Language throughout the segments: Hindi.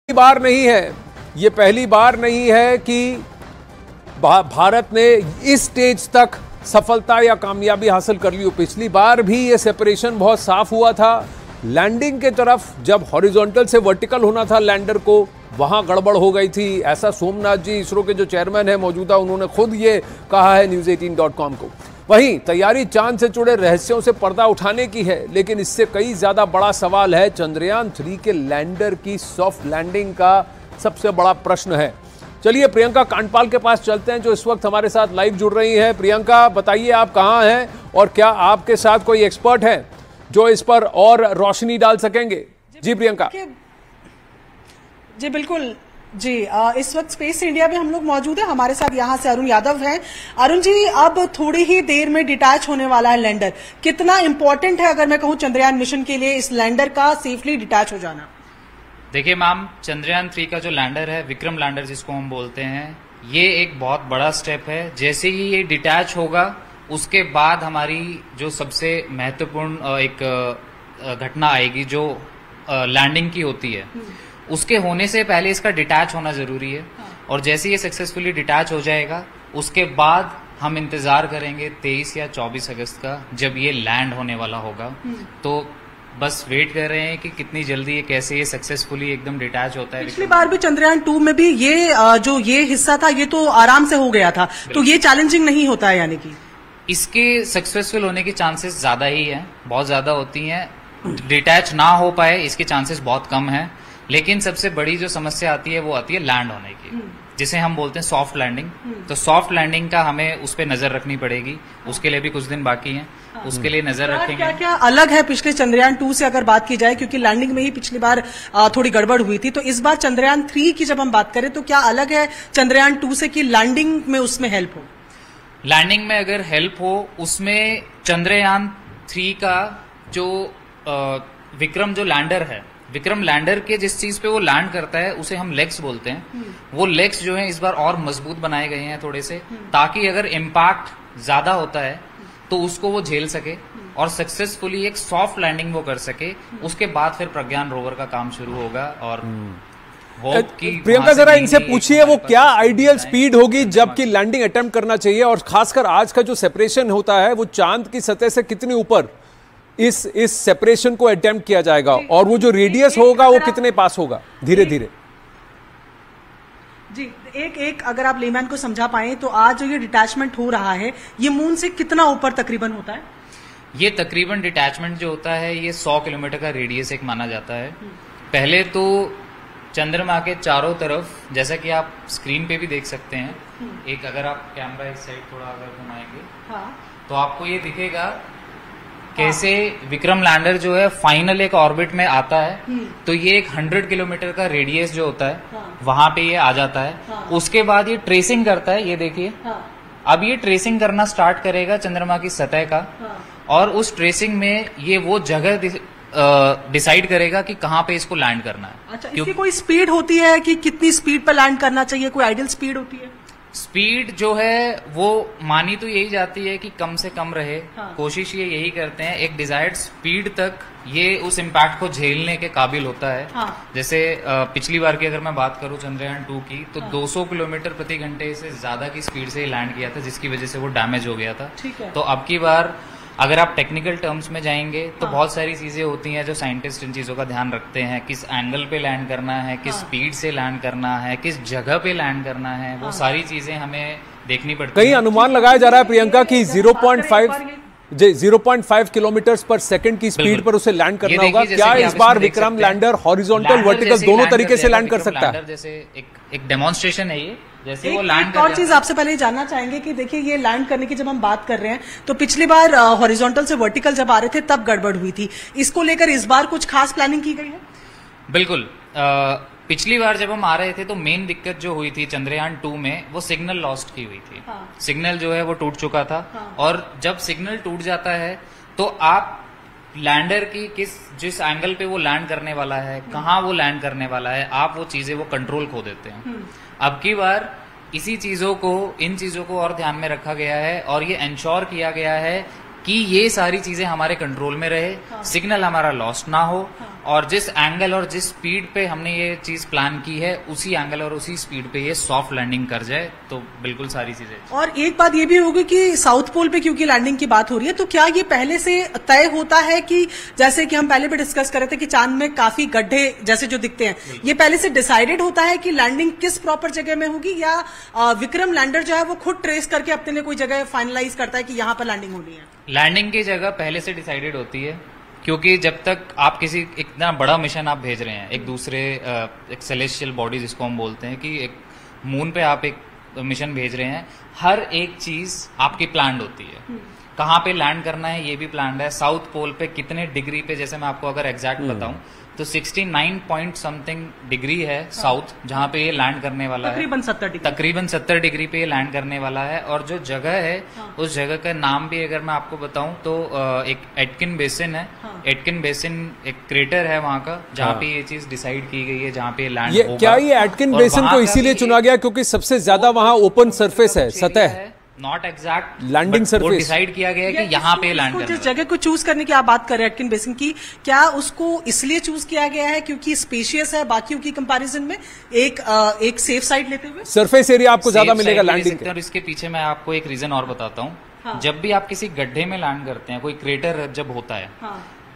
बार नहीं है, ये पहली बार नहीं है कि भारत ने इस स्टेज तक सफलता या कामयाबी हासिल कर ली हो। पिछली बार भी ये सेपरेशन बहुत साफ हुआ था। लैंडिंग के तरफ जब हॉरिजॉन्टल से वर्टिकल होना था लैंडर को, वहां गड़बड़ हो गई थी। ऐसा सोमनाथ जी, इसरो के जो चेयरमैन है मौजूदा, उन्होंने खुद ये कहा है news18.com को। वहीं तैयारी चांद से जुड़े रहस्यों से पर्दा उठाने की है, लेकिन इससे कई ज्यादा बड़ा सवाल है चंद्रयान 3 के लैंडर की सॉफ्ट लैंडिंग का। सबसे बड़ा प्रश्न है। चलिए प्रियंका कांडपाल के पास चलते हैं, जो इस वक्त हमारे साथ लाइव जुड़ रही हैं। प्रियंका, बताइए आप कहां हैं और क्या आपके साथ कोई एक्सपर्ट है जो इस पर और रोशनी डाल सकेंगे? जी प्रियंका। जी बिल्कुल जी, इस वक्त स्पेस इंडिया में हम लोग मौजूद हैं। हमारे साथ यहाँ से अरुण यादव हैं। अरुण जी, अब थोड़ी ही देर में डिटैच होने वाला है लैंडर। कितना इंपॉर्टेंट है, अगर मैं कहूँ, चंद्रयान मिशन के लिए इस लैंडर का सेफली डिटैच हो जाना? देखिए मैम, चंद्रयान 3 का जो लैंडर है, विक्रम लैंडर जिसको हम बोलते हैं, ये एक बहुत बड़ा स्टेप है। जैसे ही ये डिटैच होगा, उसके बाद हमारी जो सबसे महत्वपूर्ण एक घटना आएगी, जो लैंडिंग की होती है, उसके होने से पहले इसका डिटैच होना जरूरी है। और जैसे ये सक्सेसफुली डिटैच हो जाएगा, उसके बाद हम इंतजार करेंगे 23 या 24 अगस्त का, जब ये लैंड होने वाला होगा। तो बस वेट कर रहे हैं कि कितनी जल्दी ये कैसे ये सक्सेसफुली एकदम डिटैच होता है। पिछली बार भी चंद्रयान 2 में भी ये जो ये हिस्सा था, ये तो आराम से हो गया था, तो ये चैलेंजिंग नहीं होता है? यानी कि इसके सक्सेसफुल होने के चांसेस ज्यादा ही हैं, बहुत ज्यादा होती हैं। डिटैच ना हो पाए इसके चांसेस बहुत कम है। लेकिन सबसे बड़ी जो समस्या आती है वो आती है लैंड होने की, जिसे हम बोलते हैं सॉफ्ट लैंडिंग। तो सॉफ्ट लैंडिंग का हमें उस पर नजर रखनी पड़ेगी। उसके लिए भी कुछ दिन बाकी हैं, उसके लिए नजर रखेंगे। क्या क्या अलग है पिछले चंद्रयान 2 से अगर बात की जाए, क्योंकि लैंडिंग में ही पिछली बार थोड़ी गड़बड़ हुई थी, तो इस बार चंद्रयान 3 की जब हम बात करें तो क्या अलग है चंद्रयान 2 से कि लैंडिंग में उसमें हेल्प हो? लैंडिंग में अगर हेल्प हो, उसमें चंद्रयान 3 का जो विक्रम जो लैंडर है, विक्रम लैंडर के जिस चीज पे वो लैंड करता है, उसे हम लेग्स बोलते हैं। वो लेग्स जो हैं इस बार और मजबूत बनाए गए हैं थोड़े से, ताकि अगर इम्पैक्ट ज्यादा होता है तो उसको वो झेल सके और सक्सेसफुली एक सॉफ्ट लैंडिंग वो कर सके। उसके बाद फिर प्रज्ञान रोवर का काम शुरू होगा। और प्रियंका, जरा इनसे पूछिए वो क्या आइडियल स्पीड होगी जबकि लैंडिंग अटेम्प्ट करना चाहिए, और खासकर आज का जो सेपरेशन होता है वो चांद की सतह से कितनी ऊपर इस सेपरेशन को अटेम्प्ट किया जाएगा, और वो जो रेडियस होगा वो कितने पास होगा धीरे धीरे? जी, एक अगर आप लेमैन को समझा पाए तो आज जो ये डिटैचमेंट हो रहा है, ये मून से कितना ऊपर तकरीबन होता है? ये तकरीबन डिटैचमेंट जो होता है, ये 100 किलोमीटर का रेडियस एक माना जाता है। पहले तो चंद्रमा के चारों तरफ, जैसा कि आप स्क्रीन पे भी देख सकते हैं, एक अगर आप कैमरा इस साइड थोड़ा अगर घुमाएंगे, तो आपको ये दिखेगा कैसे विक्रम लैंडर जो है फाइनल एक ऑर्बिट में आता है। तो ये एक 100 किलोमीटर का रेडियस जो होता है, वहां पे ये आ जाता है। उसके बाद ये ट्रेसिंग करता है, ये देखिए। अब ये ट्रेसिंग करना स्टार्ट करेगा चंद्रमा की सतह का, और उस ट्रेसिंग में ये वो जगह डिसाइड करेगा कि कहाँ पे इसको लैंड करना है। अच्छा, इसकी कोई स्पीड होती है कि कितनी स्पीड पर लैंड करना चाहिए? कोई आइडियल स्पीड होती है? स्पीड जो है वो मानी तो यही जाती है कि कम से कम रहे। कोशिश ये यही करते हैं, एक डिजायर्ड स्पीड तक ये उस इम्पैक्ट को झेलने के काबिल होता है। जैसे पिछली बार की अगर मैं बात करूं चंद्रयान 2 की, तो 200 किलोमीटर प्रति घंटे से ज्यादा की स्पीड से लैंड किया था, जिसकी वजह से वो डैमेज हो गया था। तो अब की बार अगर आप टेक्निकल टर्म्स में जाएंगे तो बहुत सारी चीजें होती हैं जो साइंटिस्ट इन चीजों का ध्यान रखते हैं। किस एंगल पे लैंड करना है, किस स्पीड से लैंड करना है, किस जगह पे लैंड करना है, वो सारी चीजें हमें देखनी पड़ती है। कई अनुमान लगाया जा रहा है प्रियंका की 0.5 किलोमीटर पर सेकंड की स्पीड पर उसे लैंड करना होगा। क्या इस बार विक्रम लैंडर हॉरिजॉन्टल वर्टिकल दोनों तरीके से लैंड कर सकता है? जैसे एक डेमोन्स्ट्रेशन है ये, जैसे वो लैंड कर। और चीज आपसे पहले जानना चाहेंगे कि देखिए, ये लैंड करने की जब हम बात कर रहे हैं, तो पिछली बार हॉरिजॉन्टल से वर्टिकल जब आ रहे थे तब गड़बड़ हुई थी। इसको लेकर इस बार कुछ खास प्लानिंग की गई है? बिल्कुल। पिछली बार जब हम आ रहे थे तो मेन दिक्कत जो हुई थी चंद्रयान 2 में, वो सिग्नल लॉस्ट की हुई थी। सिग्नल जो है वो टूट चुका था। और जब सिग्नल टूट जाता है तो आप लैंडर की जिस एंगल पे वो लैंड करने वाला है, कहाँ वो लैंड करने वाला है, आप वो चीजें वो कंट्रोल खो देते हैं। अब की बार इन चीजों को और ध्यान में रखा गया है, और ये इंश्योर किया गया है कि ये सारी चीजें हमारे कंट्रोल में रहे, सिग्नल हमारा लॉस्ट ना हो, और जिस एंगल और जिस स्पीड पे हमने ये चीज प्लान की है उसी एंगल और उसी स्पीड पे ये सॉफ्ट लैंडिंग कर जाए, तो बिल्कुल सारी चीजें। और एक बात ये भी होगी कि साउथ पोल पे क्योंकि लैंडिंग की बात हो रही है, तो क्या ये पहले से तय होता है कि जैसे कि हम पहले भी डिस्कस कर रहे थे कि चांद में काफी गड्ढे जैसे जो दिखते हैं, ये पहले से डिसाइडेड होता है कि लैंडिंग किस प्रॉपर जगह में होगी, या विक्रम लैंडर जो है वो खुद ट्रेस करके अपने लिए कोई जगह फाइनलाइज करता है कि यहाँ पर लैंडिंग होनी है? लैंडिंग की जगह पहले से डिसाइडेड होती है, क्योंकि जब तक आप किसी इतना बड़ा मिशन आप भेज रहे हैं, एक दूसरे एक सेलेस्टियल बॉडी जिसको हम बोलते हैं, कि एक मून पे आप एक मिशन भेज रहे हैं, हर एक चीज आपकी प्लान्ड होती है। कहाँ पे लैंड करना है ये भी प्लान्ड है, साउथ पोल पे कितने डिग्री पे, जैसे मैं आपको अगर एग्जैक्ट बताऊं तो 69 पॉइंट समथिंग डिग्री है साउथ, जहाँ पे ये लैंड करने वाला है। तकरीबन 70 डिग्री पे ये लैंड करने वाला है। और जो जगह है उस जगह का नाम भी अगर मैं आपको बताऊं तो एक एटकिन बेसिन है। एटकिन बेसिन एक क्रेटर है वहाँ का, जहाँ पे ये चीज डिसाइड की गई है, जहाँ पे लैंड होगा। क्या ये एटकिन बेसिन को इसीलिए चुना गया क्योंकि सबसे ज्यादा वहाँ ओपन सरफेस है, सतह है, not exact landing surface decide किया गया है कि यहाँ पे लैंड करना है। जिस जगह को चूज करने की आप बात कर रहे हैं एटकिन बेसिन की, क्या उसको इसलिए चूज किया गया है क्योंकि स्पेशियस है बाकियों की कंपैरिजन में, एक सेफ साइड लेते हुए? सरफेस एरिया आपको ज्यादा मिलेगा लैंडिंग। और इसके पीछे मैं आपको एक रीजन और बताता हूँ। जब भी आप किसी गड्ढे में लैंड करते हैं, कोई क्रेटर जब होता है,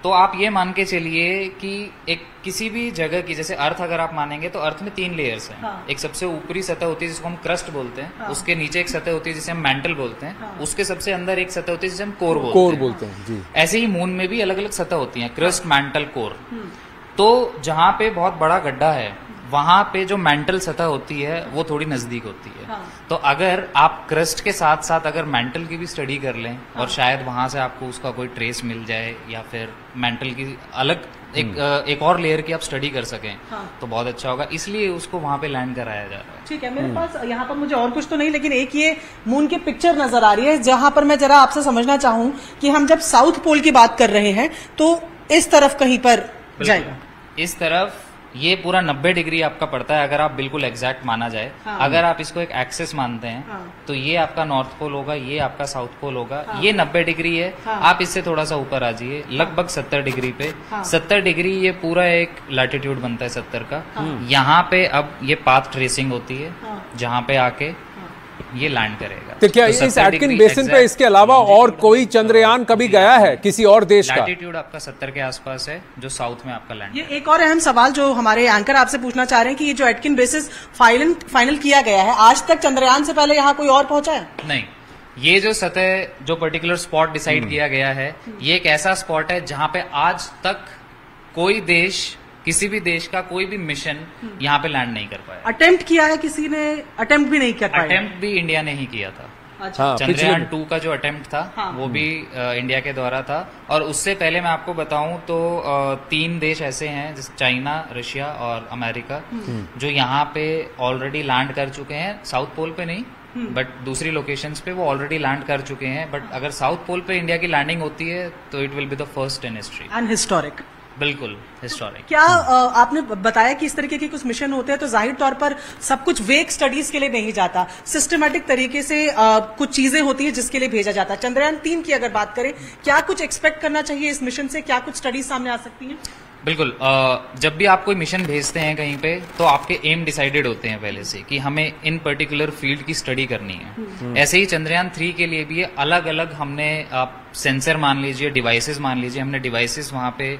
तो आप ये मान के चलिए कि एक किसी भी जगह की, जैसे अर्थ अगर आप मानेंगे तो अर्थ में 3 लेयर्स हैं। एक सबसे ऊपरी सतह होती है जिसको हम क्रस्ट बोलते हैं, उसके नीचे एक सतह होती है जिसे हम मैंटल बोलते हैं, उसके सबसे अंदर एक सतह होती है जिसे हम कोर बोलते हैं जी। ऐसे ही मून में भी अलग अलग सतह होती है, क्रस्ट, मैंटल, कोर। तो जहाँ पे बहुत बड़ा गड्ढा है वहां पे जो मैंटल सतह होती है वो थोड़ी नजदीक होती है। तो अगर आप क्रस्ट के साथ साथ अगर मैंटल की भी स्टडी कर लें और शायद वहां से आपको उसका कोई ट्रेस मिल जाए, या फिर मैंटल की अलग एक और लेयर की आप स्टडी कर सकें, तो बहुत अच्छा होगा। इसलिए उसको वहां पे लैंड कराया जा रहा है। ठीक है, मेरे पास यहाँ पर मुझे और कुछ तो नहीं, लेकिन एक ये मून की पिक्चर नजर आ रही है, जहां पर मैं जरा आपसे समझना चाहूँ कि हम जब साउथ पोल की बात कर रहे हैं तो इस तरफ कहीं पर जाएगा, इस तरफ ये पूरा 90 डिग्री आपका पड़ता है, अगर आप बिल्कुल एग्जैक्ट माना जाए। अगर आप इसको एक एक्सेस मानते हैं तो ये आपका नॉर्थ पोल होगा, ये आपका साउथ पोल होगा। ये 90 डिग्री है। आप इससे थोड़ा सा ऊपर आ जाइए, लगभग 70 डिग्री पे। 70 डिग्री ये पूरा एक लैटिट्यूड बनता है 70 का। यहाँ पे अब ये पाथ ट्रेसिंग होती है, जहाँ पे आके ये लैंड करेगा। तो क्या इस एटकिन बेसिन पे इसके अलावा और कोई चंद्रयान कभी गया है किसी और देश का? लैटिट्यूड आपका 70 के आसपास है जो साउथ में आपका लैंड। ये एक और अहम सवाल जो हमारे एंकर आपसे पूछना चाह रहे हैं कि ये जो एटकिन बेसिस फाइनल किया गया है, आज तक चंद्रयान से पहले यहाँ कोई और पहुंचा है? नहीं, ये जो सतह, जो पर्टिकुलर स्पॉट डिसाइड किया गया है, ये एक ऐसा स्पॉट है जहाँ पे आज तक कोई देश, किसी भी देश का कोई भी मिशन यहाँ पे लैंड नहीं कर पाया। अटेम्प्ट किया है किसी ने? अटेम्प्ट भी नहीं कर पाया। अटेम्प्ट भी इंडिया ने ही किया था। अच्छा। चंद्रयान 2 का जो अटेम्प्ट था वो भी इंडिया के द्वारा था। और उससे पहले मैं आपको बताऊं तो 3 देश ऐसे हैं, जैसे चाइना, रशिया और अमेरिका, जो यहाँ पे ऑलरेडी लैंड कर चुके हैं। साउथ पोल पे नहीं, बट दूसरी लोकेशंस पे वो ऑलरेडी लैंड कर चुके हैं। बट अगर साउथ पोल पे इंडिया की लैंडिंग होती है तो it will be the first in history and historic. बिल्कुल हिस्टोरिक। क्या आपने बताया कि इस तरीके के कुछ मिशन होते हैं, तो जाहिर तौर पर सब कुछ वेक स्टडीज के लिए नहीं जाता, सिस्टमैटिक तरीके से कुछ चीजें होती है जिसके लिए भेजा जाता है। चंद्रयान 3 की अगर बात करें, क्या कुछ एक्सपेक्ट करना चाहिए इस मिशन से? क्या कुछ स्टडीज सामने आ सकती हैं? बिल्कुल। जब भी आप कोई मिशन भेजते हैं कहीं पे, तो आपके एम डिसाइडेड होते हैं पहले से कि हमें इन पर्टिकुलर फील्ड की स्टडी करनी है। ऐसे ही चंद्रयान 3 के लिए भी अलग अलग हमने सेंसर मान लीजिए, डिवाइसेस मान लीजिए, हमने डिवाइसेस वहां पे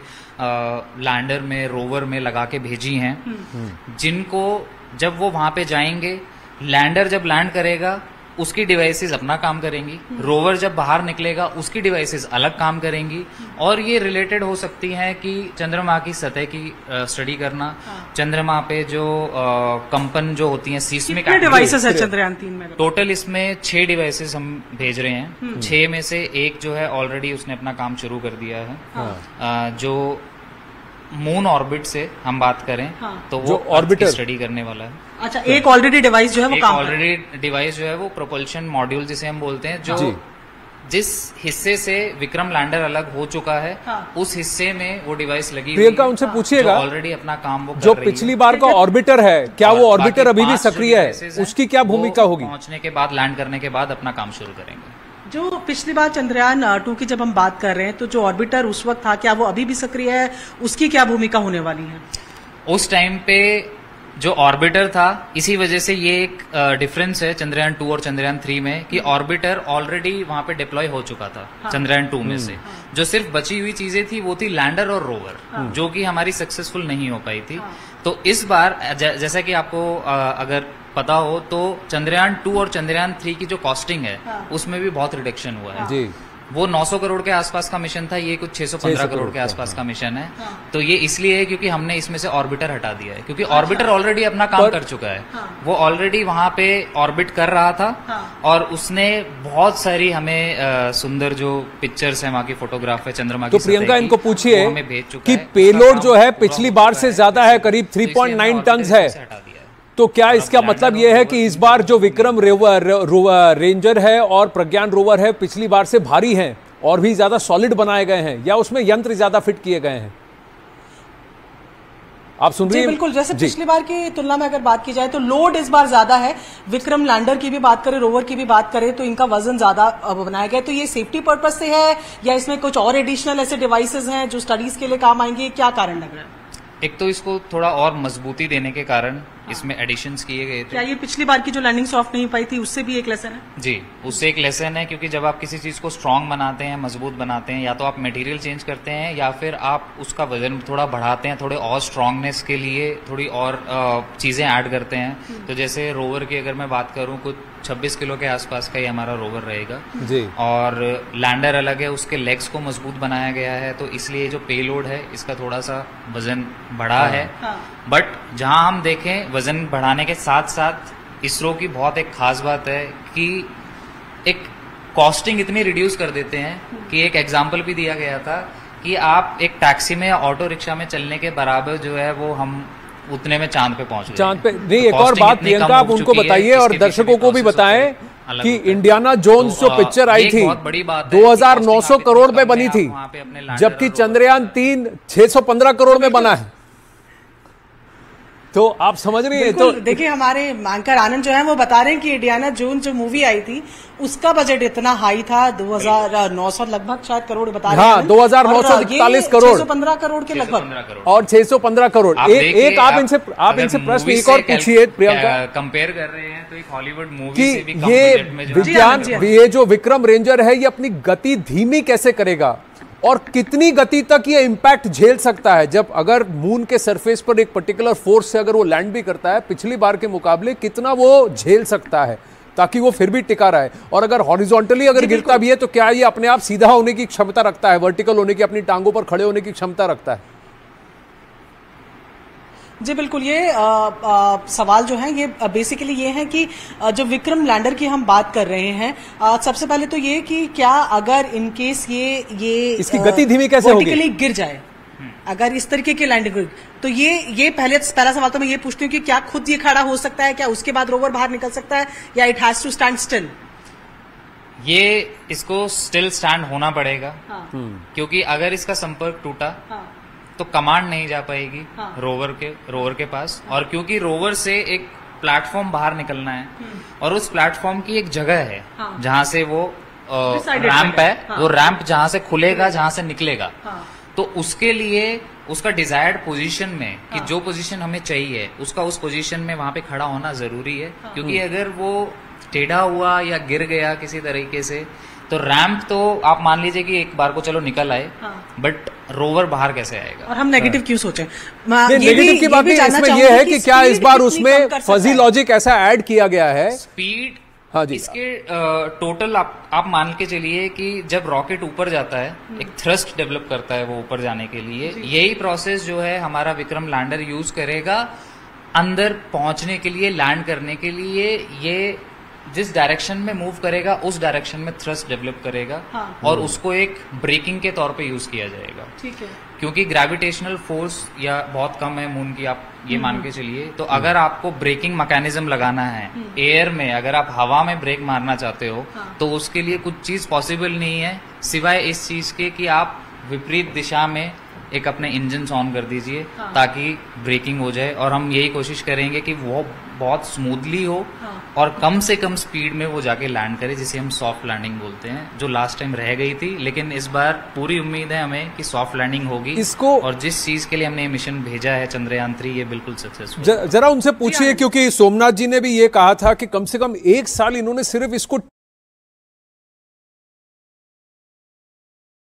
लैंडर में, रोवर में लगा के भेजी हैं, जिनको जब वो वहां पे जाएंगे, लैंडर जब लैंड करेगा उसकी डिवाइसेस अपना काम करेंगी, रोवर जब बाहर निकलेगा उसकी डिवाइसेस अलग काम करेंगी। और ये रिलेटेड हो सकती हैं कि चंद्रमा की सतह की स्टडी करना, चंद्रमा पे जो कंपन जो होती हैं, सीस्मिक डिवाइसेस है चंद्रयान 3 में? टोटल इसमें 6 डिवाइसेस हम भेज रहे हैं। 6 में से एक जो है ऑलरेडी उसने अपना काम शुरू कर दिया है। जो मून ऑर्बिट से हम बात करें तो वो ऑर्बिटर स्टडी करने वाला है। अच्छा, एक ऑलरेडी डिवाइस जो है वो काम, ऑलरेडी डिवाइस जो है वो प्रोपल्शन मॉड्यूल जिसे हम बोलते हैं, जो जिस हिस्से से विक्रम लैंडर अलग हो चुका है, उस हिस्से में वो डिवाइस लगी। प्रियंका, उनसे पूछिएगा ऑलरेडी अपना काम वो जो पिछली बार का ऑर्बिटर है, क्या वो ऑर्बिटर अभी भी सक्रिय है? उसकी क्या भूमिका होगी? पहुंचने के बाद, लैंड करने के बाद अपना काम शुरू करेंगे। जो पिछली बार चंद्रयान 2 की जब हम बात कर रहे हैं तो जो ऑर्बिटर उस वक्त था, क्या वो अभी भी सक्रिय है? उसकी क्या भूमिका होने वाली है? उस टाइम पे जो ऑर्बिटर था, इसी वजह से ये एक डिफरेंस है चंद्रयान 2 और चंद्रयान 3 में कि ऑर्बिटर ऑलरेडी वहां पे डिप्लॉय हो चुका था। हाँ। चंद्रयान 2 में से जो सिर्फ बची हुई चीजें थी वो थी लैंडर और रोवर। हाँ। जो कि हमारी सक्सेसफुल नहीं हो पाई थी। हाँ। तो इस बार जैसा कि आपको अगर पता हो तो चंद्रयान 2 और चंद्रयान 3 की जो कॉस्टिंग है, हाँ। उसमें भी बहुत रिडक्शन हुआ है। जी। वो 900 करोड़ के आसपास का मिशन था, ये कुछ 615 करोड़ के आसपास का मिशन है। हाँ। तो ये इसलिए है क्योंकि हमने इसमें से ऑर्बिटर हटा दिया है, क्योंकि ऑर्बिटर ऑलरेडी अपना काम कर चुका है। हाँ। वो ऑलरेडी वहां पे ऑर्बिट कर रहा था। हाँ। और उसने बहुत सारी हमें सुंदर जो पिक्चर्स है, वहां की फोटोग्राफ है चंद्रमा की। तो प्रियंका इनको पूछिए कि पेलोड जो है पिछली बार से ज्यादा है, करीब 3.9 टन है। तो क्या इसका मतलब यह है कि इस बार जो विक्रम रेंजर है और प्रज्ञान रोवर है पिछली बार से भारी हैं और भी ज्यादा सॉलिड बनाए गए हैं, या उसमें यंत्र ज्यादा फिट किए गए हैं? आप सुन रही हैं? बिल्कुल, जैसे पिछली बार की तुलना में अगर बात की जाए तो लोड इस बार ज्यादा है। विक्रम लैंडर की भी बात करें, रोवर की भी बात करें, तो इनका वजन ज्यादा बनाया गया। तो ये सेफ्टी पर्पज से है या इसमें कुछ और एडिशनल ऐसे डिवाइसेस हैं जो स्टडीज के लिए काम आएंगे? क्या कारण लग रहा है? एक तो इसको थोड़ा और मजबूती देने के कारण इसमें एडिशंस किए गए थे। क्या ये पिछली बार की जो लैंडिंग सॉफ्ट नहीं पाई थी उससे भी एक लेसन है? जी, उससे एक लेसन है, क्योंकि जब आप किसी चीज को स्ट्रांग बनाते हैं, मजबूत बनाते हैं, या तो आप मटेरियल चेंज करते हैं या फिर आप उसका वजन थोड़ा बढ़ाते हैं, थोड़े और स्ट्रांगनेस के लिए थोड़ी और चीजें ऐड करते हैं। तो जैसे रोवर की अगर मैं बात करूं, कुछ 26 किलो के आसपास का ही हमारा रोवर रहेगा जी। और लैंडर अलग है, उसके लेग्स को मजबूत बनाया गया है, तो इसलिए जो पेलोड है इसका थोड़ा सा वजन बढ़ा है। बट जहां हम देखें वजन बढ़ाने के साथ साथ इसरो की बहुत एक खास बात है कि एक कॉस्टिंग इतनी रिड्यूस कर देते हैं कि एक एग्जाम्पल भी दिया गया था कि आप एक टैक्सी में या ऑटो रिक्शा में चलने के बराबर जो है वो हम उतने में चांद पे पहुंच गए। चांद पे नहीं, एक और बात प्रियंका आप उनको बताइए और दर्शकों को भी बताएं कि इंडियाना जोन्स जो पिक्चर आई थी 2900 करोड़ में बनी थी, जबकि चंद्रयान 3 615 करोड़ में बना है। तो आप समझ रही है? तो देखिए, हमारे एंकर आनंद जो है वो बता रहे हैं कि इंडियाना जोन्स जो मूवी आई थी उसका बजट इतना हाई था, 2900 लगभग शायद करोड़ बता रहे हैं। हाँ, 2941 करोड़, 615 करोड़ के लगभग, और 615 करोड़। एक आप इनसे प्रश्न एक और पूछिए प्रियंका। कंपेयर कर रहे हैं तो एक हॉलीवुड मूवी से भी ये विज्ञान, ये जो विक्रम रेंजर है ये अपनी गति धीमी कैसे करेगा और कितनी गति तक ये इंपैक्ट झेल सकता है? जब अगर मून के सरफेस पर एक पर्टिकुलर फोर्स से अगर वो लैंड भी करता है, पिछली बार के मुकाबले कितना वो झेल सकता है ताकि वो फिर भी टिका रहे? और अगर हॉरिजॉन्टली अगर गिरता भी है तो क्या ये अपने आप सीधा होने की क्षमता रखता है, वर्टिकल होने की, अपनी टांगों पर खड़े होने की क्षमता रखता है? जी बिल्कुल, ये सवाल जो है ये बेसिकली ये है कि जो विक्रम लैंडर की हम बात कर रहे हैं, सबसे पहले तो ये कि क्या अगर इनकेस ये इसकी गति धीमी कैसे होगी? वर्टिकली गिर जाए, अगर इस तरीके की लैंडिंग, तो ये पहला सवाल तो मैं ये पूछती हूँ कि क्या खुद ये खड़ा हो सकता है? क्या उसके बाद रोवर बाहर निकल सकता है या it has to stand still? ये इसको स्टिल स्टैंड होना पड़ेगा। हाँ। क्योंकि अगर इसका संपर्क टूटा तो कमांड नहीं जा पाएगी। हाँ। रोवर के पास, और क्योंकि रोवर से एक प्लेटफॉर्म बाहर निकलना है और उस प्लेटफॉर्म की एक जगह है। हाँ। जहां से वो रैंप है। हाँ। वो रैंप जहां से खुलेगा, जहां से निकलेगा। हाँ। तो उसके लिए उसका डिजायर्ड पोजीशन में कि जो पोजीशन हमें चाहिए उसका उस पोजीशन में वहां पे खड़ा होना जरूरी है। क्योंकि अगर वो टेढ़ा हुआ या गिर गया किसी तरीके से तो रैंप तो आप मान लीजिए कि एक बार को चलो निकल आए, बट रोवर बाहर कैसे आएगा? और हम नेगेटिव क्यों सोचें? नेगेटिव की बात इसमें यह है कि क्या इस बार उसमें फजी लॉजिक ऐसा ऐड किया गया है? स्पीड, हाँ जी, इसके टोटल आप मान के चलिए कि जब रॉकेट ऊपर जाता है एक थ्रस्ट डेवलप करता है वो ऊपर जाने के लिए, यही प्रोसेस जो है हमारा विक्रम लैंडर यूज करेगा अंदर पहुंचने के लिए, लैंड करने के लिए। ये जिस डायरेक्शन में मूव करेगा उस डायरेक्शन में थ्रस्ट डेवलप करेगा। हाँ। और उसको एक ब्रेकिंग के तौर पे यूज किया जाएगा। ठीक है। क्योंकि ग्रेविटेशनल फोर्स या बहुत कम है मून की, आप ये मान के चलिए। तो अगर आपको ब्रेकिंग मैकेनिज्म लगाना है एयर में, अगर आप हवा में ब्रेक मारना चाहते हो, हाँ। तो उसके लिए कुछ चीज पॉसिबल नहीं है सिवाय इस चीज के कि आप विपरीत दिशा में एक अपने इंजन ऑन कर दीजिए ताकि ब्रेकिंग हो जाए, और हम यही कोशिश करेंगे कि वो बहुत स्मूथली हो और कम से कम स्पीड में वो जाके लैंड करे, जिसे हम सॉफ्ट लैंडिंग बोलते हैं, जो लास्ट टाइम रह गई थी। लेकिन इस बार पूरी उम्मीद है हमें कि सॉफ्ट लैंडिंग होगी इसको, और जिस चीज के लिए हमने मिशन भेजा है चंद्रयान 3, ये बिल्कुल सक्सेसफुल। जरा उनसे पूछिए, क्योंकि सोमनाथ जी ने भी ये कहा था कि कम से कम 1 साल इन्होंने सिर्फ इसको